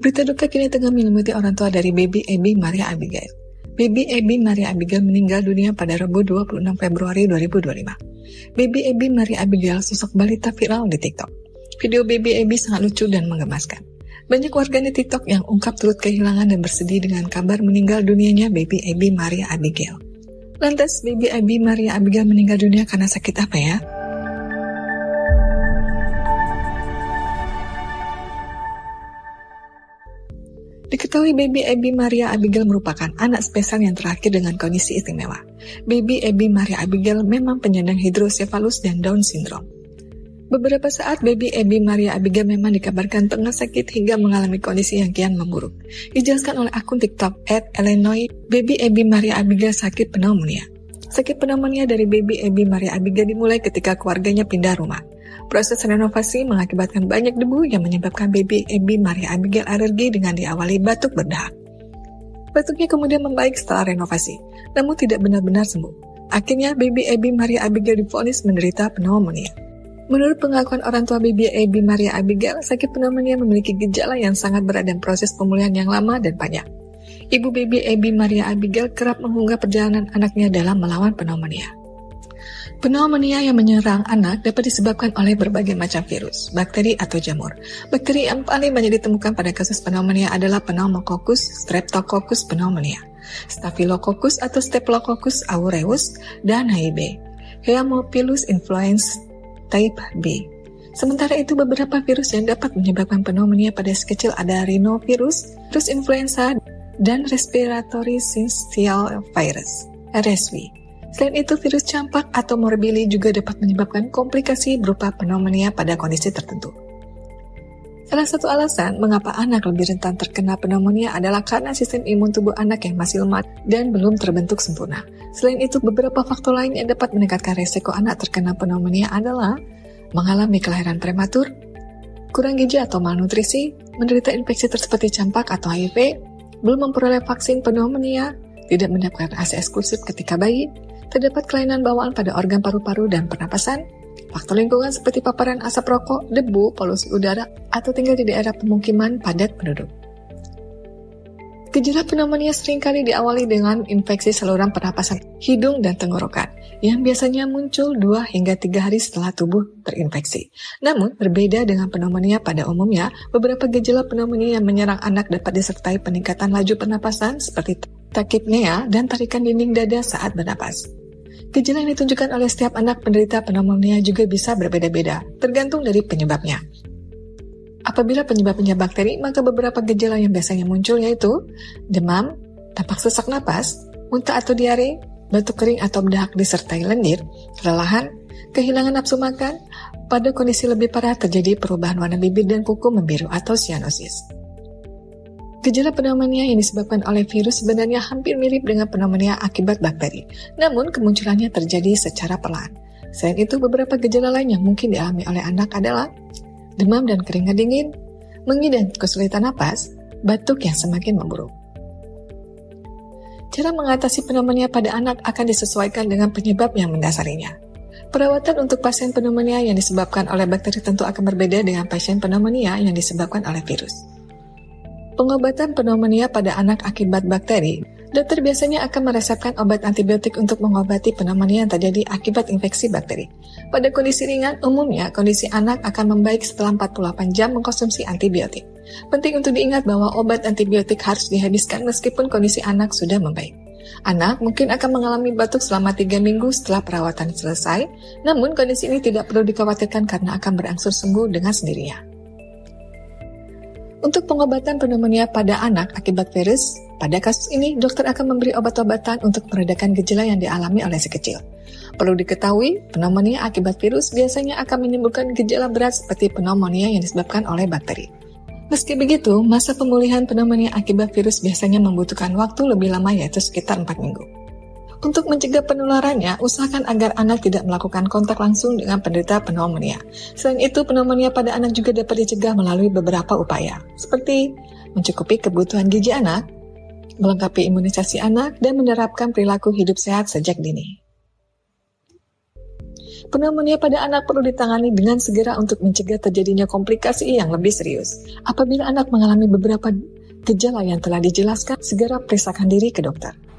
Berita duka kini tengah menyelimuti orang tua dari baby Abby Maria Abigail. Baby Abby Maria Abigail meninggal dunia pada Rabu 26 Februari 2025. Baby Abby Maria Abigail sosok balita viral di TikTok. Video baby Abby sangat lucu dan menggemaskan. Banyak warganet TikTok yang ungkap turut kehilangan dan bersedih dengan kabar meninggal dunianya baby Abby Maria Abigail. Lantas, baby Abby Maria Abigail meninggal dunia karena sakit apa ya? Diketahui baby Abby Maria Abigail merupakan anak spesial yang terakhir dengan kondisi istimewa. Baby Abby Maria Abigail memang penyandang hidrosefalus dan Down syndrome. Beberapa saat baby Abby Maria Abigail memang dikabarkan tengah sakit hingga mengalami kondisi yang kian memburuk. Dijelaskan oleh akun TikTok @Illinois, baby Abby Maria Abigail sakit pneumonia. Sakit pneumonia dari baby Abby Maria Abigail dimulai ketika keluarganya pindah rumah. Proses renovasi mengakibatkan banyak debu yang menyebabkan baby Abby Maria Abigail alergi dengan diawali batuk berdahak. Batuknya kemudian membaik setelah renovasi, namun tidak benar-benar sembuh. Akhirnya baby Abby Maria Abigail divonis menderita pneumonia. Menurut pengakuan orang tua baby Abby Maria Abigail, sakit pneumonia memiliki gejala yang sangat berat dan proses pemulihan yang lama dan panjang. Ibu baby Abby Maria Abigail kerap mengunggah perjalanan anaknya dalam melawan pneumonia. Pneumonia yang menyerang anak dapat disebabkan oleh berbagai macam virus, bakteri atau jamur. Bakteri yang paling banyak ditemukan pada kasus pneumonia adalah Pneumococcus, Streptococcus pneumonia, Staphylococcus atau Staphylococcus aureus, dan HIB, Haemophilus influenzae type B. Sementara itu, beberapa virus yang dapat menyebabkan pneumonia pada si kecil ada rhinovirus, virus influenza, dan respiratory syncytial virus, RSV. Selain itu, virus campak atau morbilli juga dapat menyebabkan komplikasi berupa pneumonia pada kondisi tertentu. Salah satu alasan mengapa anak lebih rentan terkena pneumonia adalah karena sistem imun tubuh anak yang masih lemah dan belum terbentuk sempurna. Selain itu, beberapa faktor lain yang dapat meningkatkan resiko anak terkena pneumonia adalah mengalami kelahiran prematur, kurang gizi atau malnutrisi, menderita infeksi seperti campak atau HIV, belum memperoleh vaksin pneumonia, tidak mendapatkan ASI eksklusif ketika bayi, terdapat kelainan bawaan pada organ paru-paru dan pernapasan, faktor lingkungan seperti paparan asap rokok, debu, polusi udara, atau tinggal di daerah pemukiman padat penduduk. Gejala pneumonia seringkali diawali dengan infeksi saluran pernapasan hidung dan tenggorokan, yang biasanya muncul 2 hingga 3 hari setelah tubuh terinfeksi. Namun, berbeda dengan pneumonia pada umumnya, beberapa gejala pneumonia yang menyerang anak dapat disertai peningkatan laju pernapasan seperti tachypnea dan tarikan dinding dada saat bernapas. Gejala yang ditunjukkan oleh setiap anak penderita pneumonia juga bisa berbeda-beda, tergantung dari penyebabnya. Apabila penyebabnya bakteri, maka beberapa gejala yang biasanya muncul yaitu demam, tampak sesak napas, muntah atau diare, batuk kering atau berdahak disertai lendir, kelelahan, kehilangan nafsu makan. Pada kondisi lebih parah terjadi perubahan warna bibir dan kuku membiru atau cyanosis. Gejala pneumonia yang disebabkan oleh virus sebenarnya hampir mirip dengan pneumonia akibat bakteri, namun kemunculannya terjadi secara perlahan. Selain itu, beberapa gejala lain yang mungkin dialami oleh anak adalah demam dan keringat dingin, mengi dan kesulitan napas, batuk yang semakin memburuk. Cara mengatasi pneumonia pada anak akan disesuaikan dengan penyebab yang mendasarinya. Perawatan untuk pasien pneumonia yang disebabkan oleh bakteri tentu akan berbeda dengan pasien pneumonia yang disebabkan oleh virus. Pengobatan pneumonia pada anak akibat bakteri, dokter biasanya akan meresepkan obat antibiotik untuk mengobati pneumonia yang terjadi akibat infeksi bakteri. Pada kondisi ringan, umumnya kondisi anak akan membaik setelah 48 jam mengkonsumsi antibiotik. Penting untuk diingat bahwa obat antibiotik harus dihabiskan meskipun kondisi anak sudah membaik. Anak mungkin akan mengalami batuk selama 3 minggu setelah perawatan selesai, namun kondisi ini tidak perlu dikhawatirkan karena akan berangsur sembuh dengan sendirinya. Untuk pengobatan pneumonia pada anak akibat virus, pada kasus ini dokter akan memberi obat-obatan untuk meredakan gejala yang dialami oleh si kecil. Perlu diketahui, pneumonia akibat virus biasanya akan menimbulkan gejala berat seperti pneumonia yang disebabkan oleh bakteri. Meski begitu, masa pemulihan pneumonia akibat virus biasanya membutuhkan waktu lebih lama yaitu sekitar 4 minggu. Untuk mencegah penularannya, usahakan agar anak tidak melakukan kontak langsung dengan penderita pneumonia. Selain itu, pneumonia pada anak juga dapat dicegah melalui beberapa upaya, seperti mencukupi kebutuhan gizi anak, melengkapi imunisasi anak, dan menerapkan perilaku hidup sehat sejak dini. Pneumonia pada anak perlu ditangani dengan segera untuk mencegah terjadinya komplikasi yang lebih serius. Apabila anak mengalami beberapa gejala yang telah dijelaskan, segera periksakan diri ke dokter.